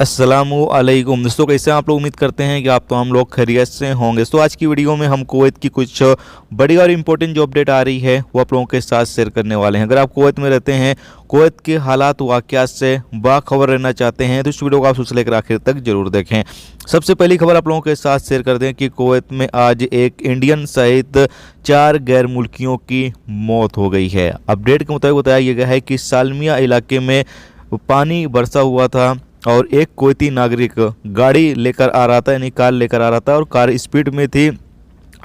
अस्सलामुअलैकुम दोस्तों, कैसे हैं आप लोग। उम्मीद करते हैं कि हम लोग खैरियत से होंगे। तो आज की वीडियो में हम कुवैत की कुछ बड़ी और इम्पोर्टेंट जो अपडेट आ रही है वो आप लोगों के साथ शेयर करने वाले हैं। अगर आप कुवैत में रहते हैं, कुवैत के हालात वाक़यात से बाखबर रहना चाहते हैं तो इस वीडियो को आप शुरू से लेकर आखिर तक जरूर देखें। सबसे पहली खबर आप लोगों के साथ शेयर कर दें कि कुवैत में आज एक इंडियन सहित 4 गैर मुल्कियों की मौत हो गई है। अपडेट के मुताबिक बताया गया है कि सालमिया इलाके में पानी बरसा हुआ था और एक कुवैती नागरिक गाड़ी लेकर आ रहा था, यानी कार लेकर आ रहा था और कार स्पीड में थी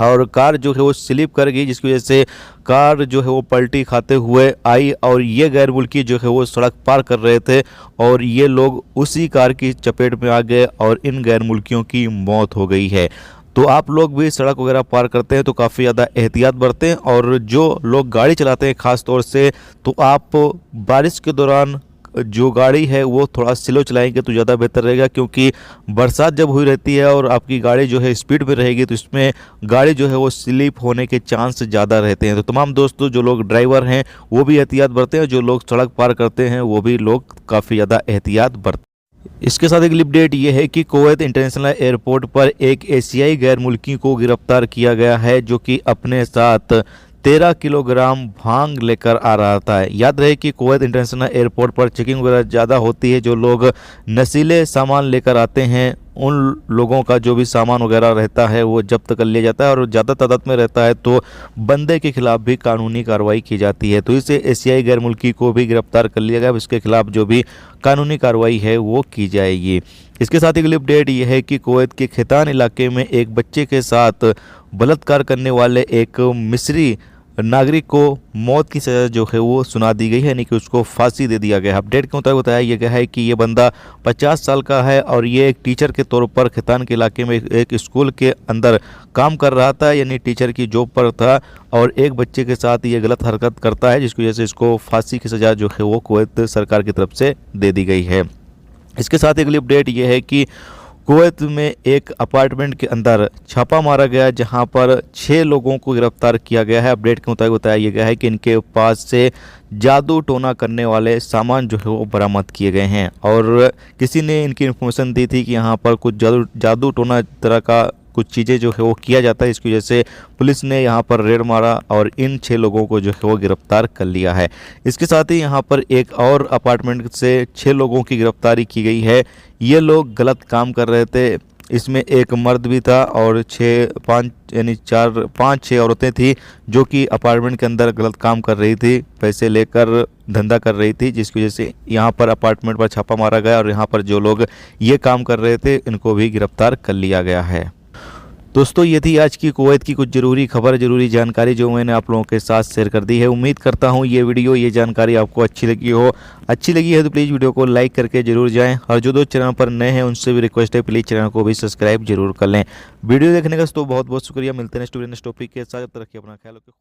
और कार जो है वो स्लिप कर गई, जिसकी वजह से कार जो है वो पलटी खाते हुए आई और ये गैर मुल्की जो है वो सड़क पार कर रहे थे और ये लोग उसी कार की चपेट में आ गए और इन गैर मुल्कियों की मौत हो गई है। तो आप लोग भी सड़क वगैरह पार करते हैं तो काफ़ी ज़्यादा एहतियात बरतें और जो लोग गाड़ी चलाते हैं ख़ास तौर से, तो आप बारिश के दौरान जो गाड़ी है वो थोड़ा स्लो चलाएंगे तो ज़्यादा बेहतर रहेगा, क्योंकि बरसात जब हुई रहती है और आपकी गाड़ी जो है स्पीड में रहेगी तो इसमें गाड़ी जो है वो स्लिप होने के चांस ज़्यादा रहते हैं। तो तमाम दोस्तों, जो लोग ड्राइवर हैं वो भी एहतियात बरतें हैं, जो लोग सड़क पार करते हैं वो भी लोग काफ़ी ज़्यादा एहतियात बरतें। इसके साथ एक अपडेट ये है कि कुवैत इंटरनेशनल एयरपोर्ट पर एक एशियाई गैर मुल्की को गिरफ्तार किया गया है, जो कि अपने साथ 13 किलोग्राम भांग लेकर आ रहा था। याद रहे कि कुवैत इंटरनेशनल एयरपोर्ट पर चेकिंग वगैरह ज़्यादा होती है। जो लोग नशीले सामान लेकर आते हैं उन लोगों का जो भी सामान वगैरह रहता है वो जब्त कर लिया जाता है और ज़्यादा तादाद में रहता है तो बंदे के खिलाफ भी कानूनी कार्रवाई की जाती है। तो इसे एशियाई गैर मुल्की को भी गिरफ्तार कर लिया गया, इसके खिलाफ जो भी कानूनी कार्रवाई है वो की जाएगी। इसके साथ एक अपडेट ये है कि कुवैत के खैतान इलाके में एक बच्चे के साथ बलात्कार करने वाले एक मिस्री नागरिक को मौत की सज़ा जो है वो सुना दी गई है, यानी कि उसको फांसी दे दिया गया है। अपडेट के मुताबिक बताया गया है कि ये बंदा 50 साल का है और ये एक टीचर के तौर पर खैतान के इलाके में एक स्कूल के अंदर काम कर रहा था, यानी टीचर की जॉब पर था और एक बच्चे के साथ ये गलत हरकत करता है, जिसकी वजह से इसको फांसी की सज़ा जो है वो कुवैत सरकार की तरफ से दे दी गई है। इसके साथ एक अपडेट ये है कि कुवैत में एक अपार्टमेंट के अंदर छापा मारा गया, जहां पर 6 लोगों को गिरफ्तार किया गया है। अपडेट के मुताबिक बताया गया है कि इनके पास से जादू टोना करने वाले सामान जो है वो बरामद किए गए हैं और किसी ने इनकी इन्फॉर्मेशन दी थी कि यहाँ पर कुछ जादू टोना तरह का कुछ चीज़ें जो है वो किया जाता है। इसकी वजह से पुलिस ने यहाँ पर रेड मारा और इन 6 लोगों को जो है वो गिरफ्तार कर लिया है। इसके साथ ही यहाँ पर एक और अपार्टमेंट से 6 लोगों की गिरफ्तारी की गई है। ये लोग गलत काम कर रहे थे, इसमें एक मर्द भी था और 5-6 औरतें थी जो कि अपार्टमेंट के अंदर गलत काम कर रही थी, पैसे लेकर धंधा कर रही थी, जिसकी वजह से यहाँ पर अपार्टमेंट पर छापा मारा गया और यहाँ पर जो लोग ये काम कर रहे थे इनको भी गिरफ्तार कर लिया गया है। दोस्तों, ये थी आज की कुवैत की कुछ ज़रूरी खबर, ज़रूरी जानकारी जो मैंने आप लोगों के साथ शेयर कर दी है। उम्मीद करता हूँ ये वीडियो, ये जानकारी आपको अच्छी लगी हो। अच्छी लगी है तो प्लीज़ वीडियो को लाइक करके जरूर जाएं और जो दोस्त चैनल पर नए हैं उनसे भी रिक्वेस्ट है प्लीज़ चैनल को भी सब्सक्राइब जरूर कर लें। वीडियो देखने का तो बहुत बहुत शुक्रिया। मिलते हैं नेक्स्ट टॉपिक के साथ, तब तक रखिए अपना ख्याल रखिए।